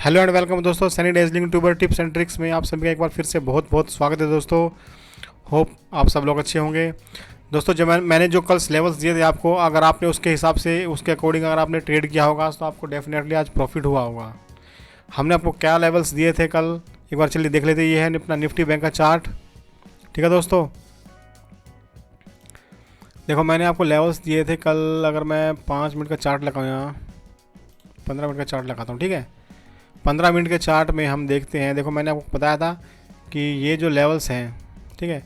Hello and welcome दोस्तों, Sunny dazzling tuber tips and tricks में आप सभी का एक बार फिर से बहुत बहुत स्वागत है दोस्तों। होप आप सब लोग अच्छे होंगे। दोस्तों जो मैंने जो कल लेवल्स दिए थे आपको, अगर आपने उसके हिसाब से उसके अकॉर्डिंग अगर आपने ट्रेड किया होगा तो आपको डेफिनेटली आज प्रॉफिट हुआ होगा। हमने आपको क्या लेवल्स दिए थे कल, एक बार चलिए देख लेते। ये है अपना निफ्टी बैंक का चार्ट। ठीक है दोस्तों, देखो मैंने आपको लेवल्स दिए थे कल। अगर मैं 5 मिनट का चार्ट लगाऊँ, यहाँ 15 मिनट का चार्ट लगाता हूँ। ठीक है, 15 मिनट के चार्ट में हम देखते हैं। देखो मैंने आपको बताया था कि ये जो लेवल्स हैं, ठीक है,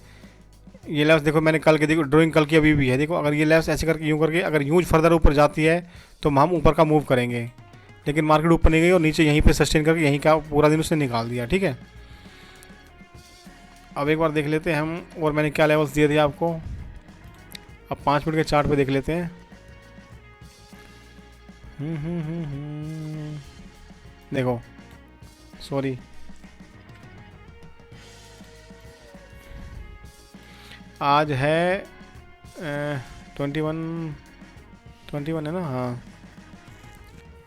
ये लेवल्स देखो मैंने कल के, देखो ड्राइंग कल की अभी भी है। देखो अगर ये लेवल्स ऐसे करके यूँ करके अगर यूँ फर्दर ऊपर जाती है तो हम ऊपर का मूव करेंगे, लेकिन मार्केट ऊपर नहीं गई और नीचे यहीं पे सस्टेन करके यहीं का पूरा दिन उसने निकाल दिया। ठीक है, अब एक बार देख लेते हैं हम और मैंने क्या लेवल्स दिए थे आपको। अब 5 मिनट के चार्ट पे देख लेते हैं। देखो सॉरी, आज है 21 है ना। हाँ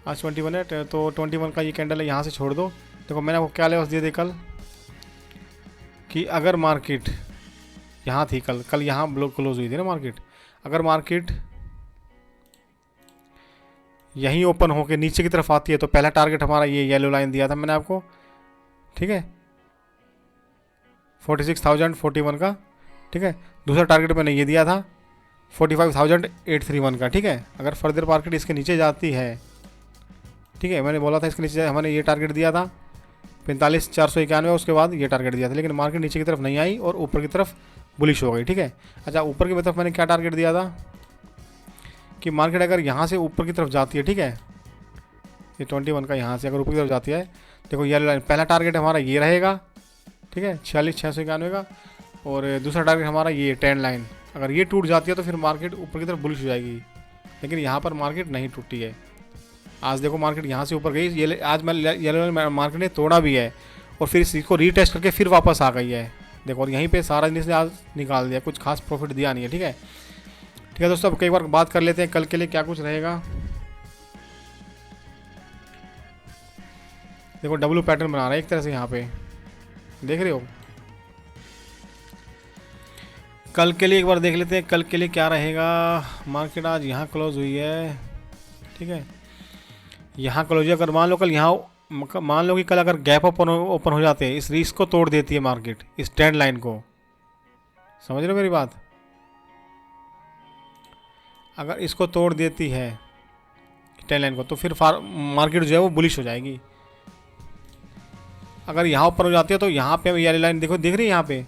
आज 21 है, तो 21 का ये कैंडल है, यहाँ से छोड़ दो। देखो मैंने आपको क्या लेवल्स दिए थे कल कि अगर मार्केट यहाँ थी कल यहाँ ब्लॉक क्लोज हुई थी ना मार्केट, अगर मार्केट यहीं ओपन होकर नीचे की तरफ आती है तो पहला टारगेट हमारा ये येलो लाइन दिया था मैंने आपको। ठीक है, 46,041 का। ठीक है, दूसरा टारगेट मैंने ये दिया था 45,831 का। ठीक है, अगर फर्दर मार्केट इसके नीचे जाती है, ठीक है, मैंने बोला था इसके नीचे हमने ये टारगेट दिया था 45,491, उसके बाद ये टारगेट दिया था, लेकिन मार्केट नीचे की तरफ नहीं आई और ऊपर की तरफ बुलिश हो गई। ठीक है, अच्छा ऊपर की तरफ मैंने क्या टारगेट दिया था कि मार्केट अगर यहाँ से ऊपर की तरफ जाती है, ठीक है, ये 21 का यहाँ से अगर ऊपर की तरफ जाती है, देखो ये लाइन पहला टारगेट हमारा ये रहेगा। ठीक है, 46,691 का। और दूसरा टारगेट हमारा ये 10 लाइन, अगर ये टूट जाती है तो फिर मार्केट ऊपर की तरफ बुलिश हो जाएगी, लेकिन यहाँ पर मार्केट नहीं टूटी है। आज देखो मार्केट यहाँ से ऊपर गई, ये आज मैं मार्केट ने तोड़ा भी है और फिर इसको रीटेस्ट करके फिर वापस आ गई है। देखो और यहीं पे सारा इसने आज निकाल दिया, कुछ खास प्रॉफिट दिया नहीं है। ठीक है, ठीक है दोस्तों, अब कई बार बात कर लेते हैं कल के लिए क्या कुछ रहेगा। देखो डब्लू पैटर्न बना रहा है एक तरह से, यहाँ पे देख रहे हो। कल के लिए एक बार देख लेते हैं कल के लिए क्या रहेगा। मार्केट आज यहाँ क्लोज हुई है। ठीक है, यहाँ क्लोज है। अगर मान लो कल यहाँ, मान लो कि कल अगर गैप ओपन हो जाते हैं, इस रिस्क को तोड़ देती है मार्केट, इस ट्रेंड लाइन को, समझ रहे हो मेरी बात। अगर इसको तोड़ देती है ट्रेंड लाइन को तो फिर मार्केट जो है वो बुलिश हो जाएगी। अगर यहाँ ऊपर हो जाती है तो यहाँ पे हमें ये लाइन देखो, दिख रही है यहाँ पे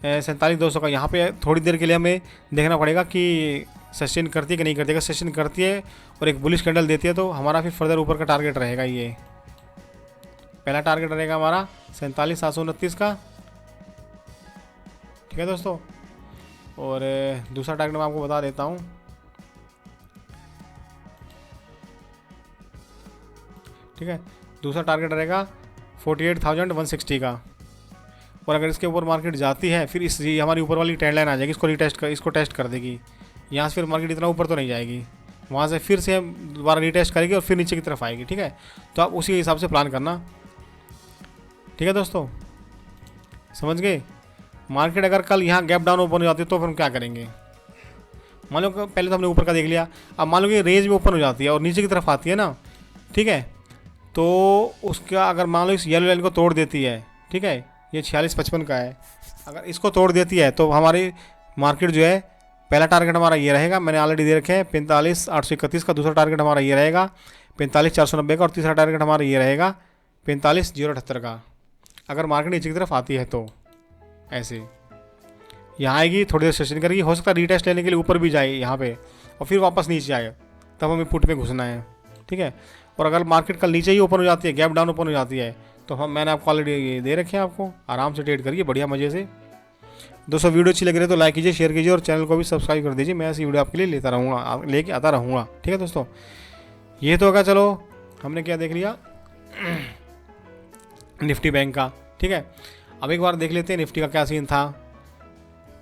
47,200 का। यहाँ पे थोड़ी देर के लिए हमें देखना पड़ेगा कि सस्टेन करती है कि नहीं करती। अगर सस्टेन करती है और एक बुलिश कैंडल देती है तो हमारा फिर फर्दर ऊपर का टारगेट रहेगा। ये पहला टारगेट रहेगा हमारा 47,729 का। ठीक है दोस्तों, और दूसरा टारगेट मैं आपको बता देता हूँ। ठीक है, दूसरा टारगेट रहेगा 48,160 का। और अगर इसके ऊपर मार्केट जाती है फिर इस हमारी ऊपर वाली ट्रेंड लाइन आ जाएगी, इसको टेस्ट कर देगी। यहाँ से फिर मार्केट इतना ऊपर तो नहीं जाएगी, वहाँ से फिर से हम दोबारा रीटेस्ट करेगी और फिर नीचे की तरफ आएगी। ठीक है, तो आप उसी हिसाब से प्लान करना। ठीक है दोस्तों, समझ गए। मार्केट अगर कल यहाँ गैप डाउन ओपन हो जाती है तो फिर हम क्या करेंगे। मान लो पहले तो हमने ऊपर का देख लिया, अब मान लो कि रेंज में ओपन हो जाती है और नीचे की तरफ आती है ना, ठीक है, तो उसका अगर मान लो इस येलो लाइन को तोड़ देती है, ठीक है, ये 46,55 का है, अगर इसको तोड़ देती है तो हमारी मार्केट जो है, पहला टारगेट हमारा ये रहेगा, मैंने ऑलरेडी दे रखे हैं 45,831 का। दूसरा टारगेट हमारा ये रहेगा 45,490 का। और तीसरा टारगेट हमारा ये रहेगा 45,078 का। अगर मार्केट नीचे की तरफ आती है तो ऐसे यहाँ आएगी, थोड़ी देर सेशन करेगी, हो सकता है रीटेस्ट लेने के लिए ऊपर भी जाए यहाँ पे और फिर वापस नीचे आए, तब हमें पुट में घुसना है। ठीक है, और अगर मार्केट कल नीचे ही ओपन हो जाती है, गैप डाउन ओपन हो जाती है, तो मैंने आपको ऑलरेडी ये दे रखे हैं, आपको आराम से ट्रेड करिए बढ़िया मज़े से। दोस्तों वीडियो अच्छी लग रही है तो लाइक कीजिए, शेयर कीजिए और चैनल को भी सब्सक्राइब कर दीजिए। मैं ऐसी वीडियो आपके लिए लेके आता रहूँगा। ठीक है दोस्तों, ये तो होगा। चलो हमने क्या देख लिया निफ्टी बैंक का। ठीक है, अब एक बार देख लेते हैं निफ्टी का क्या सीन था।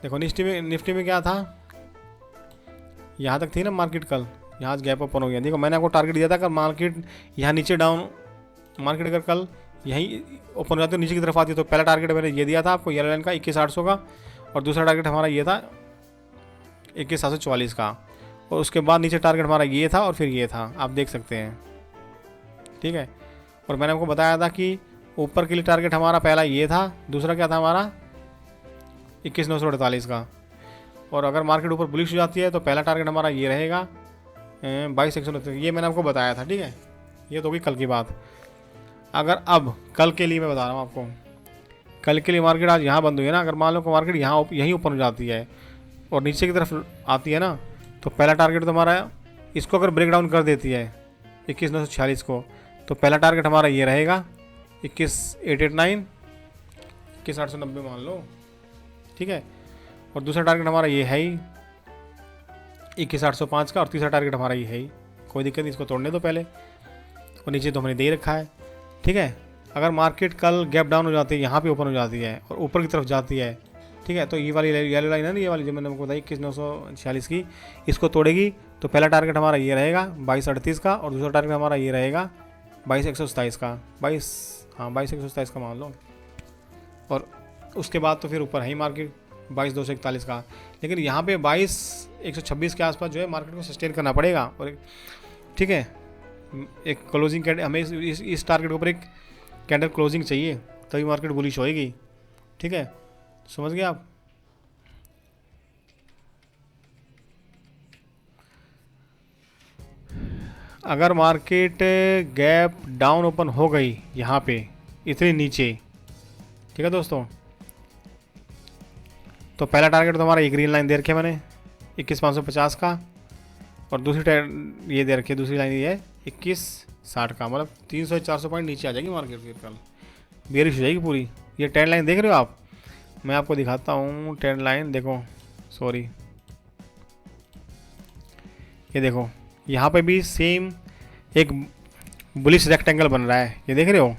देखो निफ्टी में क्या था, यहाँ तक थी ना मार्केट कल, यहाँ गैप ओपन हो गया। देखो मैंने आपको टारगेट दिया था, अगर मार्केट यहाँ नीचे डाउन मार्केट अगर कल यहीं ओपन हो जाती है नीचे की तरफ आती है तो पहला टारगेट मैंने ये दिया था आपको येलो लाइन का 21,800 का, और दूसरा टारगेट हमारा ये था 21,744 का, और उसके बाद नीचे टारगेट हमारा ये था और फिर ये था, आप देख सकते हैं। ठीक है, और मैंने आपको बताया था कि ऊपर के लिए टारगेट हमारा पहला ये था, दूसरा क्या था हमारा 21,948 का, और अगर मार्केट ऊपर बुलिश हो जाती है तो पहला टारगेट हमारा ये रहेगा 22,129, ये मैंने आपको बताया था। ठीक है, ये तो होगी कल की बात। अगर अब कल के लिए मैं बता रहा हूँ आपको, कल के लिए मार्केट आज यहाँ बंद हुई है ना, अगर मान लो कि मार्केट यहाँ यहीं ऊपर हो जाती है और नीचे की तरफ आती है ना, तो पहला टारगेट तो हमारा, इसको अगर ब्रेक डाउन कर देती है 21,946 को, तो पहला टारगेट हमारा ये रहेगा 21,889, 21,890 मान लो। ठीक है, और दूसरा टारगेट हमारा ये है ही 21,805 का, और तीसरा टारगेट हमारा ये है ही। कोई दिक्कत नहीं, इसको तोड़ने दो पहले, और नीचे तो हमने दे रखा है। ठीक है, अगर मार्केट कल गैप डाउन हो जाती है, यहाँ पे ओपन हो जाती है और ऊपर की तरफ जाती है, ठीक है, तो ये वाली येलो लाइन है ना, ये वाली जो मैंने आपको बताई 21,946 की, इसको तोड़ेगी तो पहला टारगेट हमारा ये रहेगा 22,38 का, और दूसरा टारगेट हमारा ये रहेगा 22,127 का, 22,127 का मान लो, और उसके बाद तो फिर ऊपर है ही मार्केट 22,241 का। लेकिन यहाँ पे 22,126 के आसपास जो है मार्केट को सस्टेन करना पड़ेगा, और ठीक है, एक क्लोजिंग कैंडल हमें इस टारगेट के ऊपर एक कैंडल क्लोजिंग चाहिए, तभी मार्केट बुलिश होएगी। ठीक है, समझ गए आप। अगर मार्केट गैप डाउन ओपन हो गई यहाँ पे इतने नीचे, ठीक है दोस्तों, तो पहला टारगेट तो हमारा ये ग्रीन लाइन दे रखी है मैंने 21,550 का, और दूसरी ये दे रखी है, दूसरी लाइन ये है 21,60 का, मतलब 300-400 पॉइंट नीचे आ जाएगी मार्केट, फिर कल बेरिश हो जाएगी पूरी। ये ट्रेंड लाइन देख रहे हो आप, मैं आपको दिखाता हूँ ट्रेंड लाइन, देखो सॉरी, ये देखो यहाँ पे भी सेम एक बुलिश रेक्टेंगल बन रहा है, ये देख रहे हो,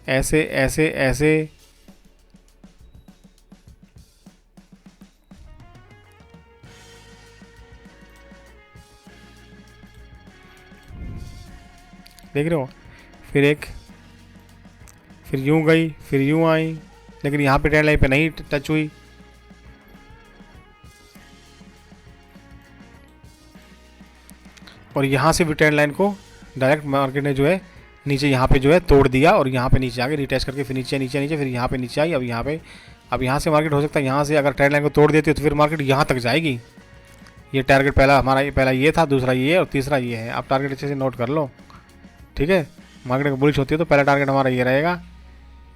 ऐसे ऐसे ऐसे, देख रहे हो, फिर यूं गई, फिर यूं आई, लेकिन यहाँ पे ट्रेंड लाइन पे नहीं टच हुई। और यहाँ से भी ट्रेंड लाइन को डायरेक्ट मार्केट ने जो है नीचे यहाँ पे जो है तोड़ दिया, और यहाँ पे नीचे आके रिटेस्ट करके फिर नीचे नीचे नीचे, फिर यहाँ पे नीचे आई। अब यहाँ से मार्केट हो सकता है, यहाँ से अगर ट्रेंड लाइन को तोड़ देती है तो फिर मार्केट यहाँ तक जाएगी। ये टारगेट पहला हमारा, पहला ये था, दूसरा ये और तीसरा ये है। आप टारगेट अच्छे से नोट कर लो। ठीक है, मार्केट बुलिश होती है तो पहला टारगेट हमारा ये रहेगा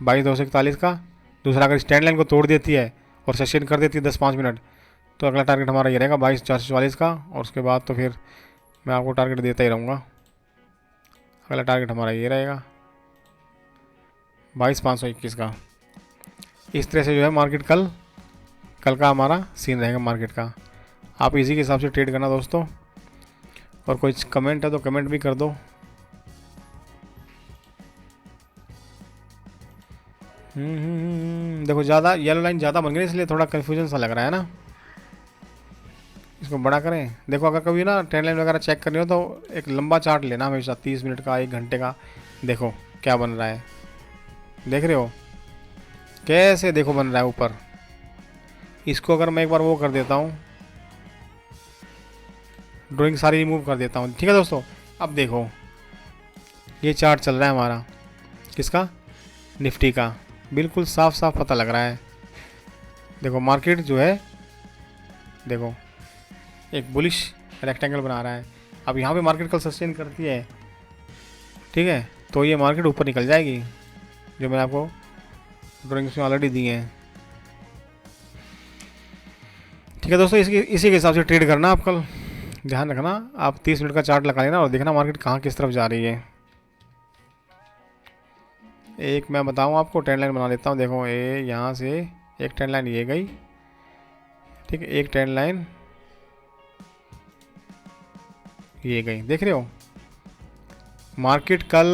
22,241 का। दूसरा अगर स्टैंड लाइन को तोड़ देती है और सस्टेन कर देती है 10-5 मिनट, तो अगला टारगेट हमारा ये रहेगा 22,444 का, और उसके बाद तो फिर मैं आपको टारगेट देता ही रहूँगा। अगला टारगेट हमारा ये रहेगा 22,521 का। इस तरह से जो है मार्केट कल का हमारा सीन रहेगा मार्केट का। आप इसी के हिसाब से ट्रेड करना दोस्तों, और कोई कमेंट है तो कमेंट भी कर दो। देखो ज़्यादा येलो लाइन ज़्यादा बन गई, इसलिए थोड़ा कन्फ्यूजन सा लग रहा है ना। इसको बड़ा करें। देखो अगर कभी ना ट्रेंड लाइन वगैरह चेक करनी हो तो एक लंबा चार्ट लेना हमेशा, 30 मिनट का, 1 घंटे का। देखो क्या बन रहा है, देख रहे हो कैसे, देखो बन रहा है ऊपर। इसको अगर मैं एक बार वो कर देता हूँ, ड्राइंग सारी रिमूव कर देता हूँ। ठीक है दोस्तों, अब देखो ये चार्ट चल रहा है हमारा, किसका, निफ्टी का। बिल्कुल साफ साफ पता लग रहा है। देखो मार्केट जो है, देखो एक बुलिश रेक्टेंगल बना रहा है। अब यहाँ पे मार्केट कल सस्टेन करती है, ठीक है, तो ये मार्केट ऊपर निकल जाएगी, जो मैंने आपको ड्राइंग्स में ऑलरेडी दी हैं। ठीक है दोस्तों, इसी के हिसाब से ट्रेड करना। आप कल ध्यान रखना, आप 30 मिनट का चार्ट लगा लेना और देखना मार्केट कहाँ किस तरफ जा रही है। एक मैं बताऊँ आपको, ट्रेंड लाइन बना लेता हूँ। देखो ये यहाँ से एक ट्रेंड लाइन ये गई, ठीक है, एक ट्रेंड लाइन ये गई, देख रहे हो। मार्केट कल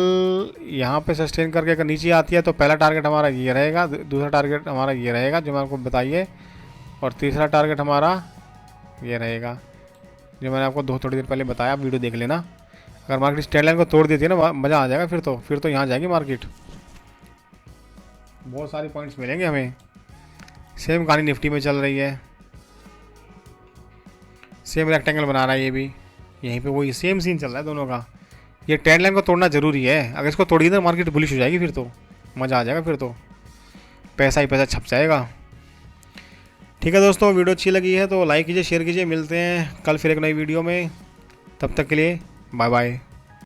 यहाँ पे सस्टेन करके अगर नीचे आती है तो पहला टारगेट हमारा ये रहेगा, दूसरा टारगेट हमारा ये रहेगा जो मैंने आपको बताइए, और तीसरा टारगेट हमारा ये रहेगा जो मैंने आपको थोड़ी देर पहले बताया। वीडियो देख लेना। अगर मार्केट इस ट्रेंड लाइन को तोड़ देती है ना, मज़ा आ जाएगा फिर तो यहाँ जाएगी मार्केट, बहुत सारे पॉइंट्स मिलेंगे हमें। सेम कहानी निफ्टी में चल रही है, सेम रेक्टेंगल बना रहा है ये भी, यहीं पे वही सेम सीन चल रहा है दोनों का। ये ट्रेंड लाइन को तोड़ना ज़रूरी है, अगर इसको तोड़ी ना मार्केट बुलिश हो जाएगी, फिर तो मज़ा आ जाएगा, फिर तो पैसा ही पैसा छप जाएगा। ठीक है दोस्तों, वीडियो अच्छी लगी है तो लाइक कीजिए, शेयर कीजिए। मिलते हैं कल फिर एक नई वीडियो में, तब तक के लिए बाय बाय।